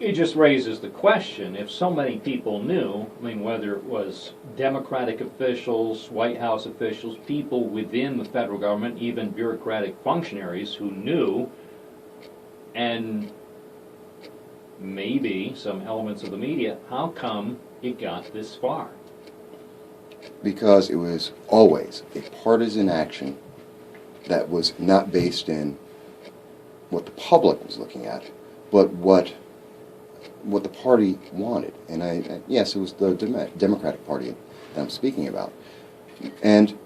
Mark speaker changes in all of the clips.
Speaker 1: It just raises the question, if so many people knew, I mean, whether it was Democratic officials, White House officials, people within the federal government, even bureaucratic functionaries who knew, and maybe some elements of the media, how come it got this far?
Speaker 2: Because it was always a partisan action that was not based in what the public was looking at, but what the party wanted. And yes, it was the Democratic Party that I'm speaking about. And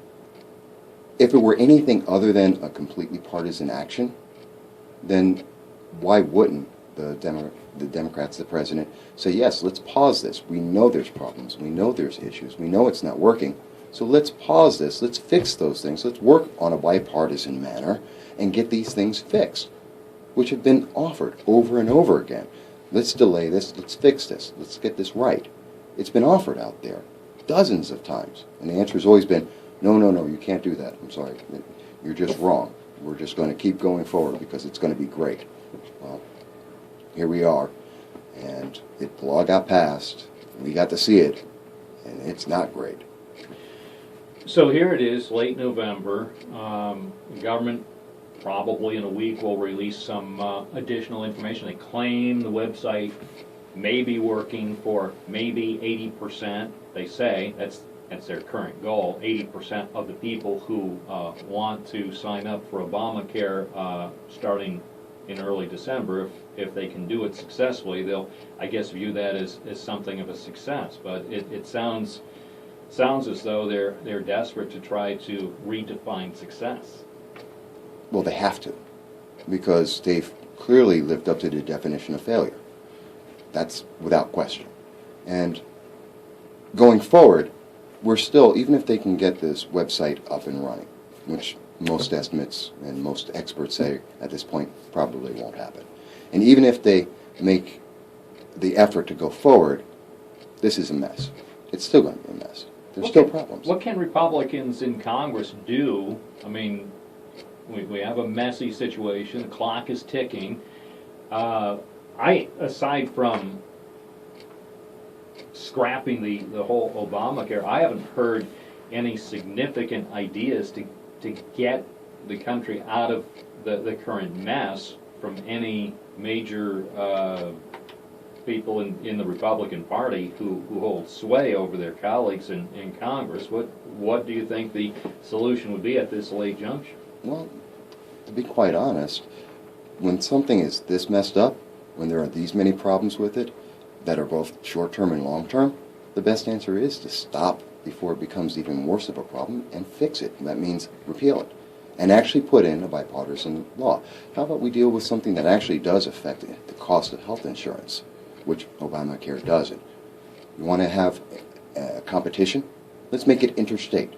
Speaker 2: if it were anything other than a completely partisan action, then why wouldn't the Democrats, the president, say, yes, let's pause this. We know there's problems. We know there's issues. We know it's not working. So let's pause this. Let's fix those things. Let's work on a bipartisan manner and get these things fixed, which have been offered over and over again. Let's delay this. Let's fix this. Let's get this right. It's been offered out there dozens of times. And the answer has always been, no, no, no, you can't do that. I'm sorry. You're just wrong. We're just going to keep going forward because it's going to be great. Well, here we are. And the law got passed. We got to see it. And it's not great.
Speaker 1: So here it is, late November. The government probably in a week will release some additional information. They claim the website may be working for maybe 80%. They say that's their current goal. 80% of the people who want to sign up for Obamacare starting in early December, if they can do it successfully, they'll, I guess, view that as something of a success. But it sounds as though they're desperate to try to redefine success.
Speaker 2: Well, they have to, because they've clearly lived up to the definition of failure. That's without question. And going forward, we're still, even if they can get this website up and running, which most estimates and most experts say at this point probably won't happen. And even if they make the effort to go forward, this is a mess. It's still going to be a mess. There's still problems.
Speaker 1: What can Republicans in Congress do? I mean, we have a messy situation. The clock is ticking. Aside from scrapping the whole Obamacare, I haven't heard any significant ideas to get the country out of the current mess from any major people in the Republican Party who hold sway over their colleagues in Congress. What do you think the solution would be at this late juncture?
Speaker 2: Well, to be quite honest, when something is this messed up, when there are these many problems with it that are both short-term and long-term, the best answer is to stop before it becomes even worse of a problem and fix it. And that means repeal it and actually put in a bipartisan law. How about we deal with something that actually does affect the cost of health insurance, which Obamacare doesn't? You want to have competition? Let's make it interstate.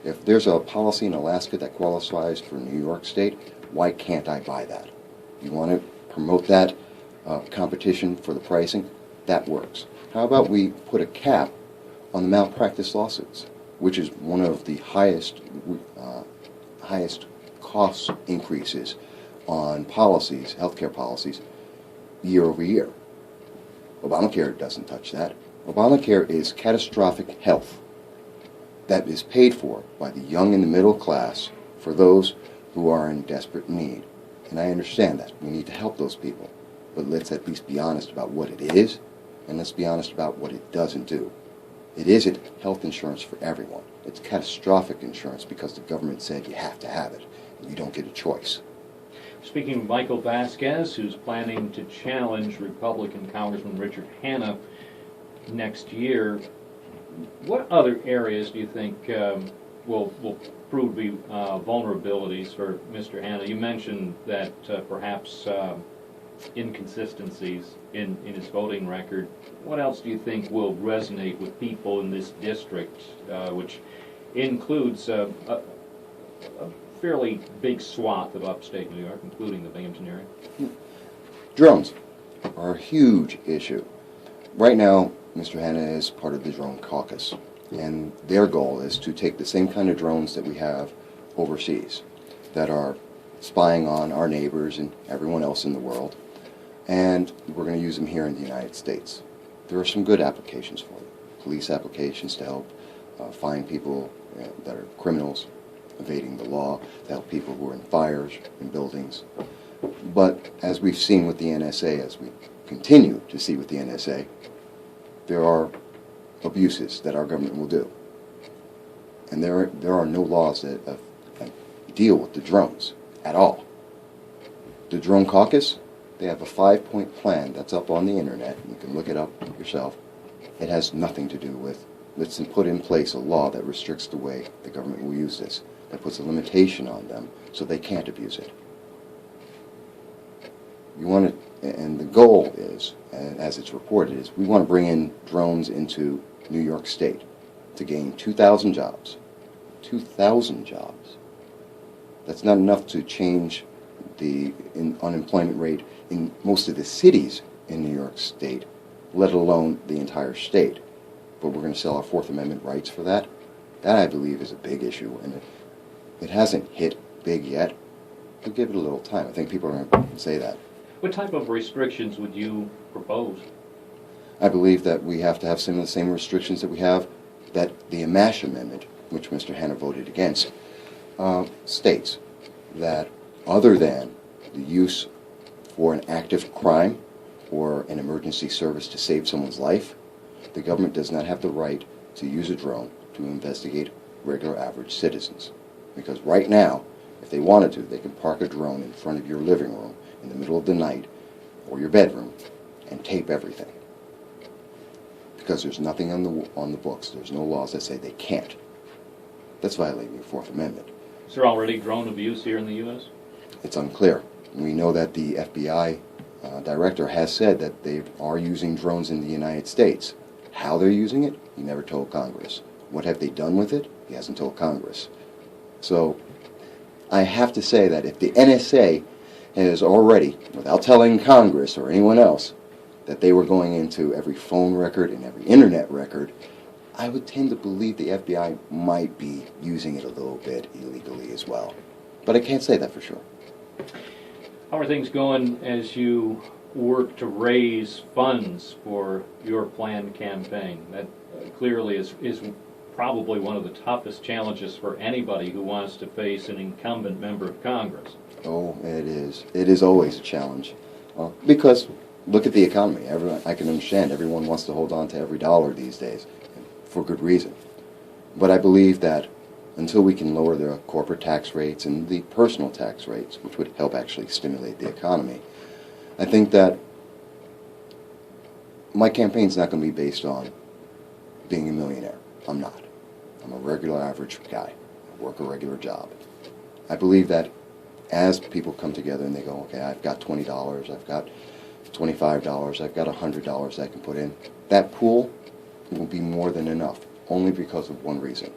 Speaker 2: If there's a policy in Alaska that qualifies for New York State, why can't I buy that? You want to promote that competition for the pricing? That works. How about we put a cap on the malpractice lawsuits, which is one of the highest cost increases on policies, healthcare policies, year over year. Obamacare doesn't touch that. Obamacare is catastrophic health that is paid for by the young and the middle class for those who are in desperate need. And I understand that. We need to help those people. But let's at least be honest about what it is, and let's be honest about what it doesn't do. It isn't health insurance for everyone. It's catastrophic insurance because the government said you have to have it, and you don't get a choice.
Speaker 1: Speaking of Michael Vasquez, who's planning to challenge Republican Congressman Richard Hanna next year, what other areas do you think will prove to be vulnerabilities for Mr. Hanna? You mentioned that perhaps inconsistencies in his voting record. What else do you think will resonate with people in this district, which includes a fairly big swath of upstate New York, including the Binghamton area?
Speaker 2: Drones are a huge issue. Right now, Mr. Hanna is part of the drone caucus, and their goal is to take the same kind of drones that we have overseas that are spying on our neighbors and everyone else in the world, and we're going to use them here in the United States. There are some good applications for it. Police applications to help find people that are criminals, evading the law, to help people who are in fires, in buildings. But as we've seen with the NSA, as we continue to see with the NSA, there are abuses that our government will do. And there are no laws that deal with the drones at all. The Drone Caucus, they have a 5-point plan that's up on the internet. You can look it up yourself. It has nothing to do with, let's put in place a law that restricts the way the government will use this, that puts a limitation on them so they can't abuse it. You want to, and the goal is, and as it's reported, is we want to bring in drones into New York State to gain 2,000 jobs. 2,000 jobs. That's not enough to change the unemployment rate in most of the cities in New York State, let alone the entire state. But we're going to sell our Fourth Amendment rights for that. That, I believe, is a big issue, and it hasn't hit big yet. We'll give it a little time. I think people are going to say that.
Speaker 1: What type of restrictions would you propose?
Speaker 2: I believe that we have to have some of the same restrictions that we have, that the Amash Amendment, which Mr. Hanna voted against, states that other than the use for an active crime or an emergency service to save someone's life, the government does not have the right to use a drone to investigate regular average citizens. Because right now, if they wanted to, they can park a drone in front of your living room in the middle of the night or your bedroom and tape everything. Because there's nothing on the books. There's no laws that say they can't. That's violating the Fourth Amendment.
Speaker 1: Is there already drone abuse here in the U.S.?
Speaker 2: It's unclear. We know that the FBI director has said that they are using drones in the United States. How they're using it, he never told Congress. What have they done with it? He hasn't told Congress. So I have to say that if the NSA has already, without telling Congress or anyone else, that they were going into every phone record and every internet record, I would tend to believe the FBI might be using it a little bit illegally as well. But I can't say that for sure.
Speaker 1: How are things going as you work to raise funds for your planned campaign? That clearly is probably one of the toughest challenges for anybody who wants to face an incumbent member of Congress.
Speaker 2: Oh, it is. It is always a challenge. Because look at the economy. I can understand everyone wants to hold on to every dollar these days, for good reason. But I believe that until we can lower the corporate tax rates and the personal tax rates, which would help actually stimulate the economy, I think that my campaign's not going to be based on being a millionaire. I'm not. I'm a regular average guy. I work a regular job. I believe that as people come together and they go, okay, I've got $20, I've got $25, I've got $100 I can put in, that pool will be more than enough, only because of one reason.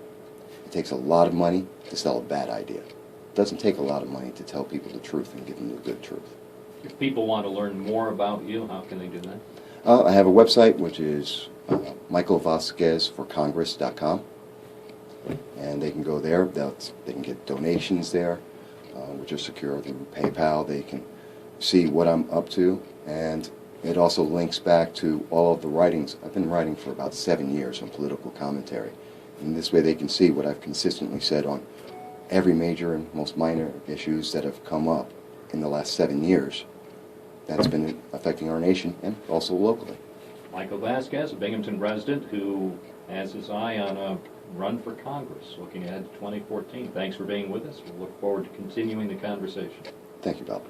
Speaker 2: It takes a lot of money to sell a bad idea. It doesn't take a lot of money to tell people the truth and give them the good truth.
Speaker 1: If people want to learn more about you, how can they do that?
Speaker 2: I have a website, which is Michael Vasquez for Congress.com, and they can go there. They can get donations there, which are secure through PayPal. They can see what I'm up to, and it also links back to all of the writings. I've been writing for about 7 years on political commentary, and this way they can see what I've consistently said on every major and most minor issues that have come up in the last 7 years that's been affecting our nation and also locally.
Speaker 1: Michael Vasquez, a Binghamton resident who has his eye on a run for Congress, looking ahead to 2014. Thanks for being with us. We'll look forward to continuing the conversation.
Speaker 2: Thank you, Bob.